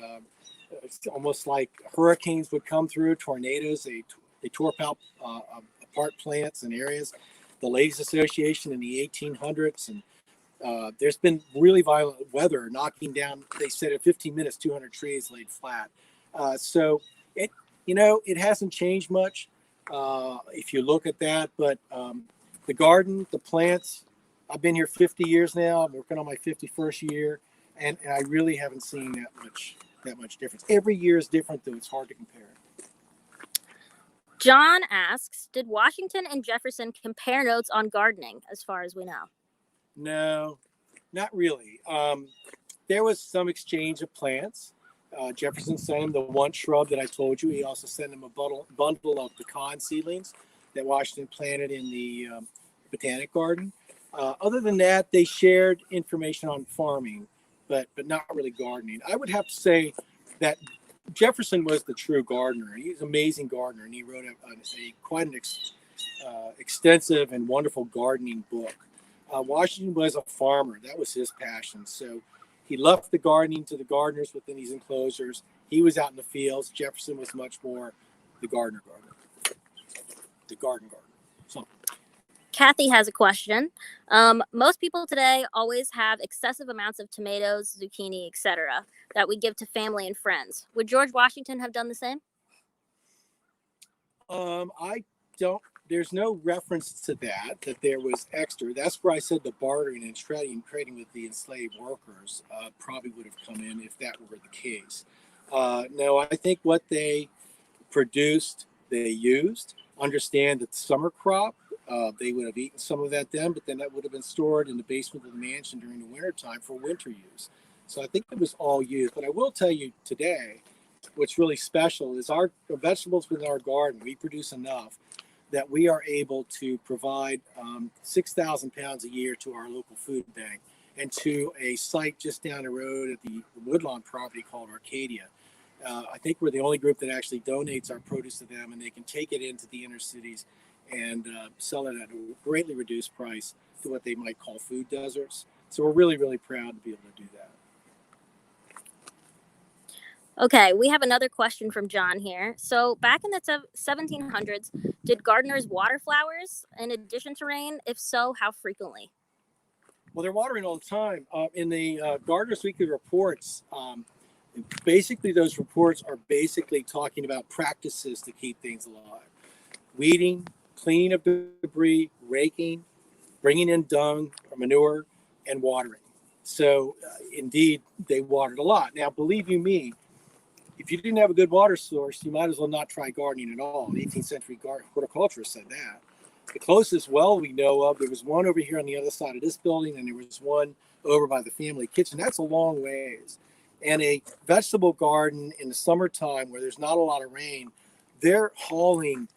It's almost like hurricanes would come through, tornadoes. They tore apart plants and areas. The Ladies Association in the 1800s, and there's been really violent weather knocking down, they said, in 15 minutes, 200 trees laid flat. So it hasn't changed much if you look at that. But the garden, the plants, I've been here 50 years now. I'm working on my 51st year, and I really haven't seen that much difference. Every year is different, though. It's hard to compare. John asks, did Washington and Jefferson compare notes on gardening, as far as we know? No, not really. There was some exchange of plants. Jefferson sent him the one shrub that I told you. He also sent him a bundle of pecan seedlings that Washington planted in the Botanic Garden. Other than that, they shared information on farming, but not really gardening. I would have to say that Jefferson was the true gardener. He was an amazing gardener, and he wrote quite an extensive and wonderful gardening book. Washington was a farmer. That was his passion. So he left the gardening to the gardeners within these enclosures. He was out in the fields. Jefferson was much more the garden garden. So. Kathy has a question. Most people today always have excessive amounts of tomatoes, zucchini, etc. that we give to family and friends. Would George Washington have done the same? I don't. There's no reference to that there was extra. That's where I said the bartering and trading with the enslaved workers probably would have come in if that were the case. No, I think what they produced, they used. Understand that summer crop, they would have eaten some of that then, but then that would have been stored in the basement of the mansion during the wintertime for winter use. So I think it was all used. But I will tell you today, what's really special is our vegetables within our garden. We produce enough that we are able to provide 6,000 pounds a year to our local food bank and to a site just down the road at the Woodlawn property called Arcadia. I think we're the only group that actually donates our produce to them, and they can take it into the inner cities and sell it at a greatly reduced price to what they might call food deserts. So we're really, really proud to be able to do that. Okay, we have another question from John here. So, back in the 1700s, did gardeners water flowers in addition to rain? If so, how frequently? Well, they're watering all the time. In the Gardener's Weekly Reports, basically those reports are basically talking about practices to keep things alive. Weeding, cleaning of debris, raking, bringing in dung or manure, and watering. So, indeed, they watered a lot. Now, believe you me, if you didn't have a good water source, you might as well not try gardening at all. The 18th century horticulturist said that. The closest well we know of, there was one over here on the other side of this building, and there was one over by the family kitchen. That's a long ways. And a vegetable garden in the summertime where there's not a lot of rain, they're hauling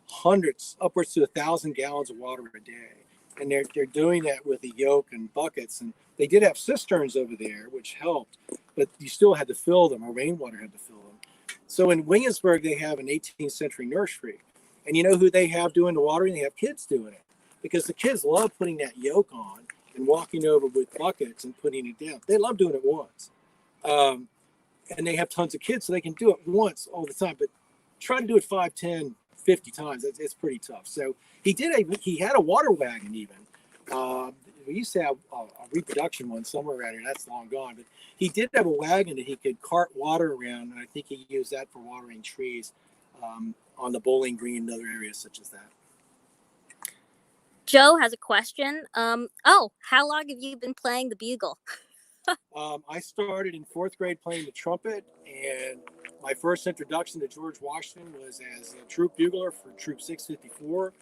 hundreds, upwards to 1,000 gallons of water a day. And they're doing that with a yoke and buckets. And they did have cisterns over there, which helped, but you still had to fill them, or rainwater had to fill them. So in Williamsburg, they have an 18th century nursery. And you know who they have doing the watering? They have kids doing it, because the kids love putting that yoke on and walking over with buckets and putting it down. They love doing it once. And they have tons of kids, so they can do it once all the time. But try to do it 5, 10, 50 times. It's pretty tough. So he had a water wagon even. We used to have a reproduction one somewhere around here. That's long gone. But he did have a wagon that he could cart water around, and I think he used that for watering trees on the Bowling Green and other areas such as that. Joe has a question. How long have you been playing the bugle? I started in 4th grade playing the trumpet, and my first introduction to George Washington was as a troop bugler for Troop 654,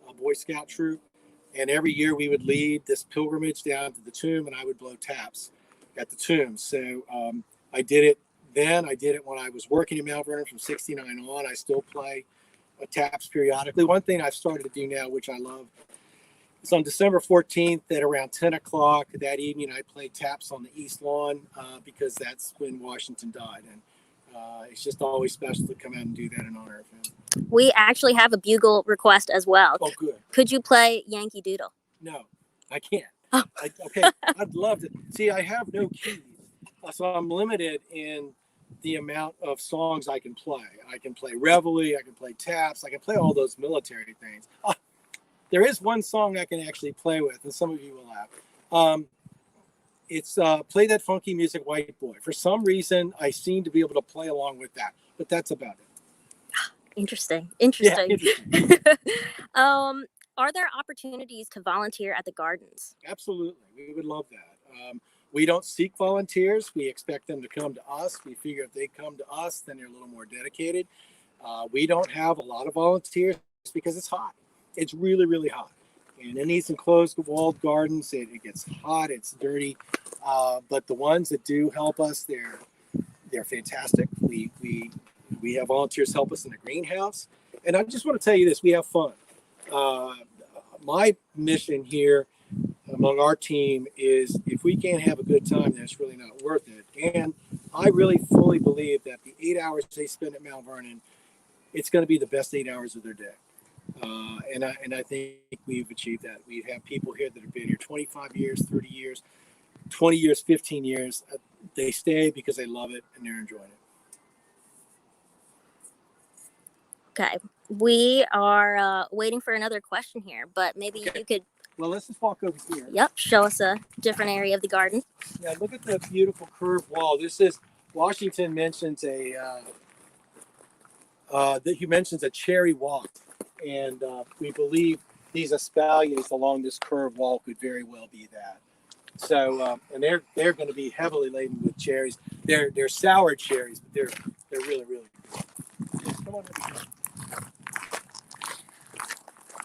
a Boy Scout troop. And every year we would lead this pilgrimage down to the tomb, and I would blow taps at the tomb. So I did it then. I did it when I was working in Mount Vernon from 69 on. I still play taps periodically. One thing I've started to do now, which I love, is on December 14th at around 10 o'clock that evening, I play taps on the East Lawn because that's when Washington died. And it's just always special to come out and do that in honor of him. We actually have a bugle request as well. Oh, good. Could you play Yankee Doodle? No, I can't. Oh. Okay, I'd love to. See, I have no keys, so I'm limited in the amount of songs I can play. I can play Reveille, I can play taps, I can play all those military things. There is one song I can actually play with, and some of you will laugh. It's Play That Funky Music, White Boy. For some reason, I seem to be able to play along with that, but that's about it. Interesting. Yeah, interesting. Are there opportunities to volunteer at the gardens? Absolutely. We would love that. We don't seek volunteers. We expect them to come to us. We figure if they come to us, then they're a little more dedicated. We don't have a lot of volunteers because it's hot. It's really, really hot. And in these enclosed walled gardens, it gets hot, it's dirty. But the ones that do help us, they're fantastic. We have volunteers help us in the greenhouse. And I just want to tell you this, we have fun. My mission here among our team is if we can't have a good time, then it's really not worth it. And I really fully believe that the 8 hours they spend at Mount Vernon, it's going to be the best 8 hours of their day. And I think we've achieved that. We have people here that have been here 25 years, 30 years, 20 years, 15 years. They stay because they love it and they're enjoying it. Okay. We are waiting for another question here, but maybe you could. Well, let's just walk over here. Yep. Show us a different area of the garden. Yeah, look at the beautiful curved wall. This is Washington mentions that he mentions a cherry walk, and we believe these espaliers along this curved wall could very well be that. So, and they're going to be heavily laden with cherries. They're sour cherries, but they're really, really good. Come on.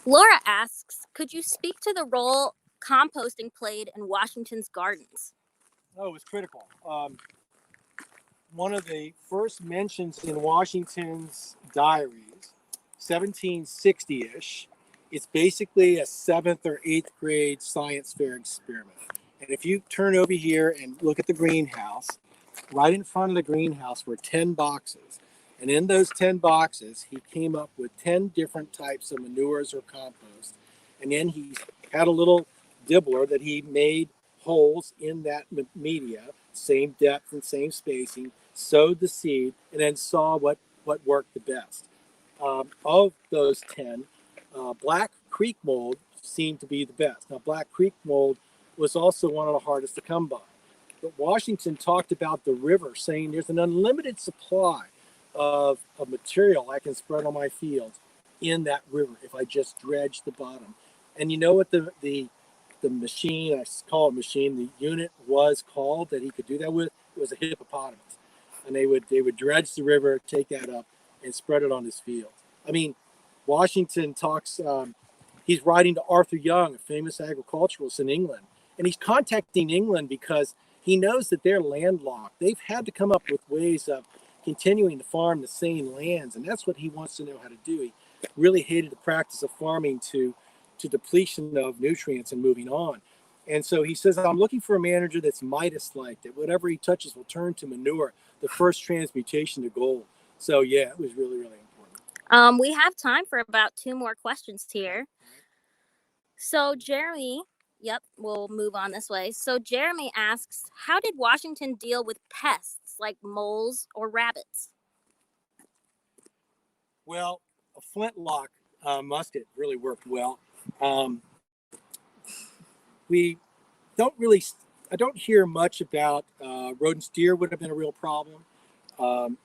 Laura asks, could you speak to the role composting played in Washington's gardens? Oh, it was critical. One of the first mentions in Washington's diaries, 1760-ish, it's basically a 7th or 8th grade science fair experiment. And if you turn over here and look at the greenhouse, right in front of the greenhouse were 10 boxes. And in those 10 boxes, he came up with 10 different types of manures or compost. And then he had a little dibbler that he made holes in that media, same depth and same spacing, sowed the seed, and then saw what worked the best. Of those 10, Black Creek mold seemed to be the best. Now, Black Creek mold was also one of the hardest to come by. But Washington talked about the river, saying there's an unlimited supply of material I can spread on my fields in that river if I just dredge the bottom. And you know what the machine, I call it machine, the unit was called that he could do that with? It was a hippopotamus. And they would dredge the river, take that up, and spread it on his field. I mean, Washington talks, he's writing to Arthur Young, a famous agriculturalist in England. And he's contacting England because he knows that they're landlocked. They've had to come up with ways of continuing to farm the same lands. And that's what he wants to know how to do. He really hated the practice of farming to depletion of nutrients and moving on. And so he says, I'm looking for a manager that's Midas-like, that whatever he touches will turn to manure, the first transmutation to gold. So yeah, it was really, really important. We have time for about 2 more questions here. So Jeremy, yep, we'll move on this way. So Jeremy asks, how did Washington deal with pests like moles or rabbits? Well, a flintlock musket really worked well. We don't really, I don't hear much about rodent steer would have been a real problem.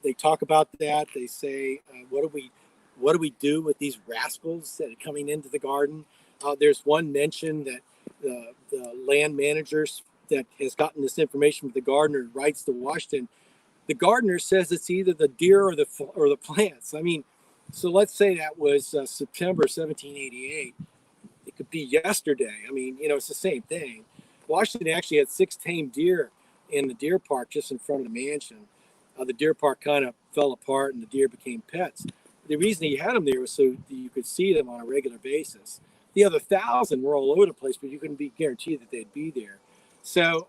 They talk about that. They say, what do we do with these rascals that are coming into the garden? There's one mention that the land managers that has gotten this information from the gardener writes to Washington. The gardener says it's either the deer or the plants. I mean, so let's say that was September 1788. It could be yesterday. I mean, it's the same thing. Washington actually had 6 tame deer in the deer park just in front of the mansion. The deer park kind of fell apart and the deer became pets. The reason he had them there was so that you could see them on a regular basis. The other 1,000 were all over the place, but you couldn't be guaranteed that they'd be there. So,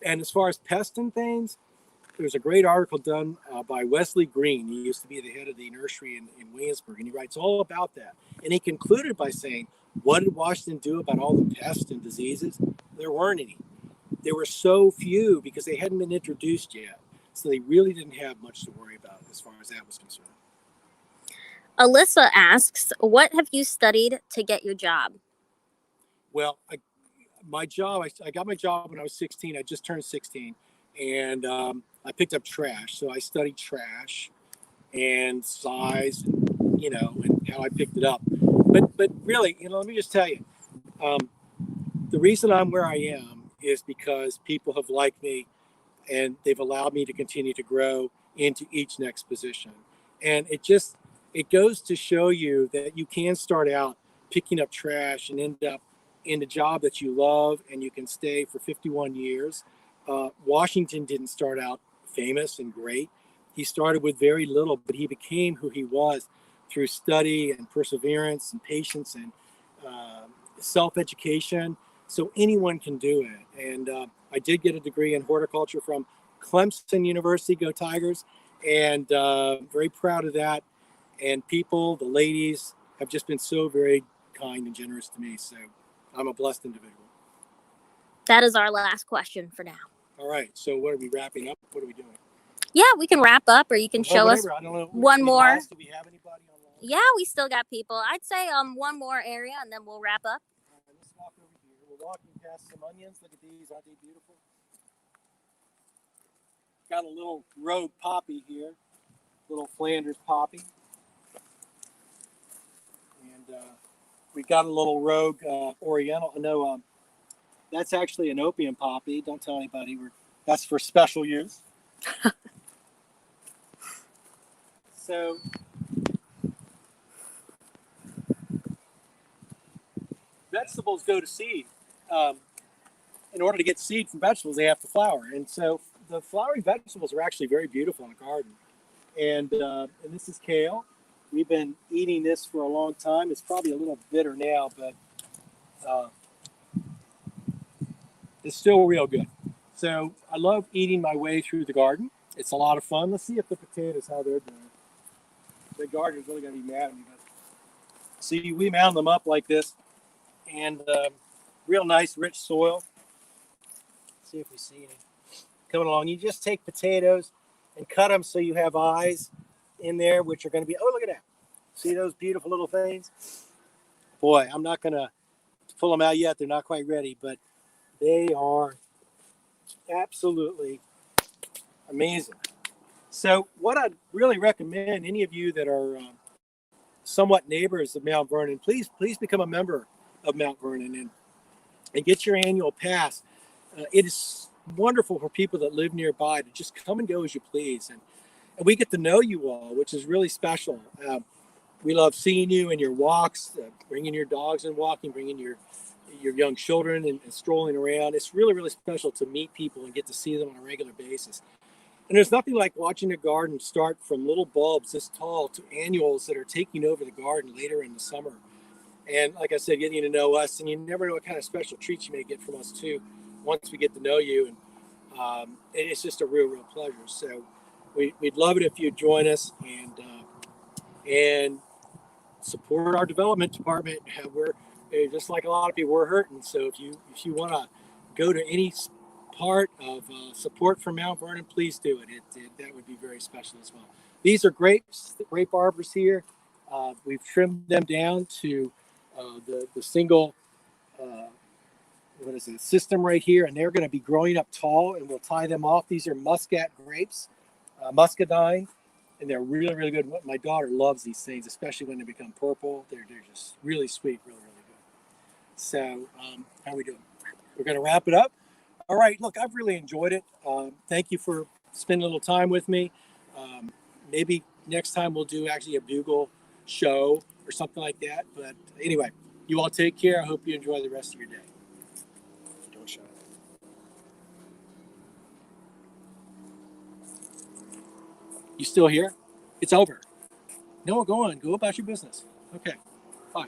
and as far as pests and things, there was a great article done by Wesley Green. He used to be the head of the nursery in Williamsburg, and he writes all about that. And he concluded by saying, what did Washington do about all the pests and diseases? There weren't any. There were so few because they hadn't been introduced yet. So they really didn't have much to worry about as far as that was concerned. Alyssa asks, what have you studied to get your job? Well, I got my job when I was 16. I just turned 16. And I picked up trash. So I studied trash and size, and, and how I picked it up. But really, let me just tell you, the reason I'm where I am is because people have liked me and they've allowed me to continue to grow into each next position. And it goes to show you that you can start out picking up trash and end up in a job that you love and you can stay for 51 years. Washington didn't start out famous and great. He started with very little, but he became who he was through study and perseverance and patience and self-education. So anyone can do it. And I did get a degree in horticulture from Clemson University, go Tigers, and very proud of that. And people, the ladies, have just been so very kind and generous to me. So I'm a blessed individual. That is our last question for now. All right. So what are we wrapping up? What are we doing? Yeah, we can wrap up, or you can show us I don't know. one more. Do we have anybody online? Yeah, we still got people. I'd say one more area, and then we'll wrap up. All right, let's walk over here. We're walking past some onions. Look at these. Aren't they beautiful? Got a little rogue poppy here. Little Flanders poppy. And we got a little rogue oriental. No, that's actually an opium poppy. Don't tell anybody. That's for special use. So vegetables go to seed. In order to get seed from vegetables, they have to flower. And so the flowering vegetables are actually very beautiful in a garden. And this is kale. We've been eating this for a long time. It's probably a little bitter now, but it's still real good. So I love eating my way through the garden. It's a lot of fun. Let's see if the potatoes, how they're doing. The gardener's really going to be mad at me. But see, we mound them up like this, and real nice, rich soil. Let's see if we see any coming along. You just take potatoes and cut them so you have eyes in there, which are going to be, oh, look at that. See those beautiful little things? Boy, I'm not going to pull them out yet. They're not quite ready, but they are absolutely amazing. So what I'd really recommend, any of you that are somewhat neighbors of Mount Vernon, please become a member of Mount Vernon and get your annual pass. It is wonderful for people that live nearby to just come and go as you please. And we get to know you all, which is really special. We love seeing you in your walks, bringing your dogs and walking, bringing your young children and strolling around. It's really, really special to meet people and get to see them on a regular basis. And there's nothing like watching a garden start from little bulbs this tall to annuals that are taking over the garden later in the summer. And like I said, getting to know us, and you never know what kind of special treats you may get from us too once we get to know you. And it's just a real, real pleasure. So we'd love it if you'd join us and support our development department. We're just like a lot of people, we're hurting. So if you want to go to any part of support for Mount Vernon, please do it. That would be very special as well. These are grapes, the grape arbors here. We've trimmed them down to the single system right here, and they're going to be growing up tall, and we'll tie them off. These are Muscat grapes, muscadine, and they're really, really good. My daughter loves these things, especially when they become purple. They're just really sweet, really, really good. So how are we doing? We're going to wrap it up. All right, look, I've really enjoyed it. Thank you for spending a little time with me. Maybe next time we'll do actually a bugle show or something like that. But anyway, you all take care. I hope you enjoy the rest of your day. Don't shut up. You still here? It's over. No, go on. Go about your business. Okay, fine.